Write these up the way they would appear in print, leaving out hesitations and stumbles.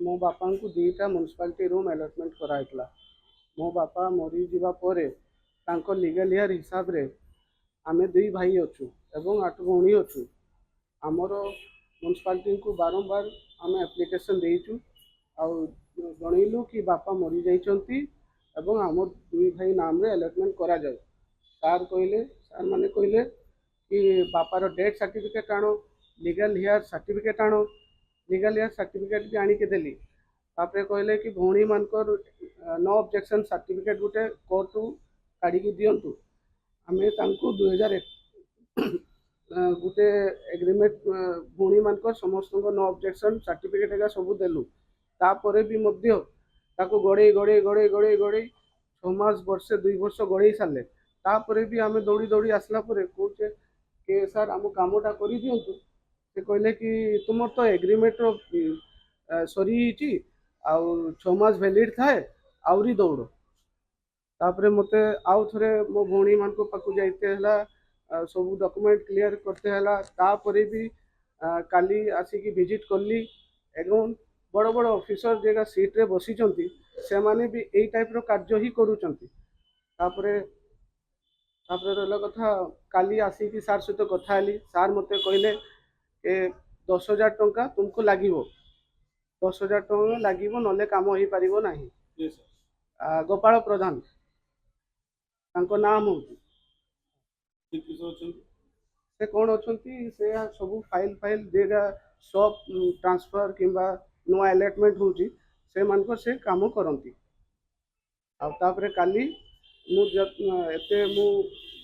मो बापा को दुईटा म्युनिसिपालिटी रूम अलटमेंट कराइला। मो बापा मरी जीवा परे तांको लीगल ईयर हिसाब रे आमे दुई भाई अच्छू एवं 8 भौणी अच्छू। आमर म्युनिसिपालिटी को बारंबार आम एप्लिकेशन देचु जनइलु कि बापा मरी जाइछंती एवं आम दुई भाई नाम रे अलटमेंट करा जाए। सार माने कहले कि बापार डेथ सर्टिफिकेट आनो, लीगल हेयर सर्टिफिकेट आनो। लीगल हेयर सर्टिफिकेट भी आनिके देली। तापरे कहले कि भौणी मानकर नो ऑब्जेक्शन सर्टिफिकेट गुटे कोर्ट काढ़ी दिंतु। आमे तांको 2001 गुटे एग्रीमेंट भौणी मानकर समस्त नो ऑब्जेक्शन सर्टिफिकेट एगा सब देलु। तापरे भी मध्य ताको गड़े गड़े गड़े गड़े गड़े 6 मास वर्षे 2 वर्ष गड़े सारे। तापरे भी आमे दौड़ी दौड़ी आसला परे कौचे के सर आम कामटा कर दिंतु। से कहले कि तुम तो एग्रीमेंट सरी 6 मास वैलिड थाए आउरी दौड़। तापरे मते आउ थरे मो भौणी मान को पाकु जाइते हला सब डॉक्यूमेंट क्लियर करते हला। तापरे भी काली आसिकी विजिट करली एवं बड़ बड़ ऑफिसर जेगा सीट रे बसी चंती से माने भी एई टाइप रो कार्य ही करू चंती। तापरे रहला कथा काली आसिकी सार सहित कथा हली। सार मते कहले ए 10,000 टंका तुमको लागिवो, 10,000 टंका लागिवो नले काम होई परिवो नाही। गोपाल प्रधान तांको नाम होची। से कौन अच्छी से सब फाइल फाइल जेगा सब ट्रांसफर किंबा नुआ अलटमेंट होची से मानकर से काम करती। आउे काली एते मु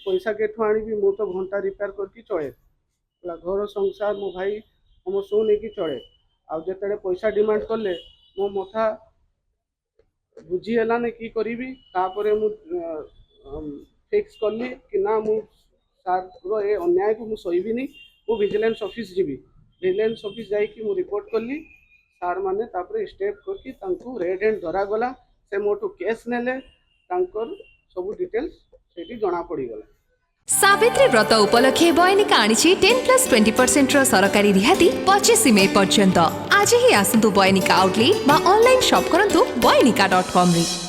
पैसा केठू आनी मु तो घंटा रिपेयर करके चले घर संसार मो भाई समस्त नहीं चले। आते पैसा डिमांड कले मो मथा बुझीगलानी कि करी। मु फिक्स कली कि ना मु सार ए अन्याय को मुझीनी मु विजिलेंस ऑफिस जीवी। विजिलेंस ऑफिस जाकि मु रिपोर्ट कली। सार माने तापरे स्टेप करके तांको रेड हैंड धरा गला। से मोटू केस नेले सब डिटेल्स सेठी जना पड़ी गला। सावित्री व्रत उपलक्षे बयनिका आनिछि 10+20% सरकारी रिहाती 25 मई पर्यंत। आज ही आसंतु बयनिका आउटलेट बा ऑनलाइन शॉप करंतु बयनिका.com रे।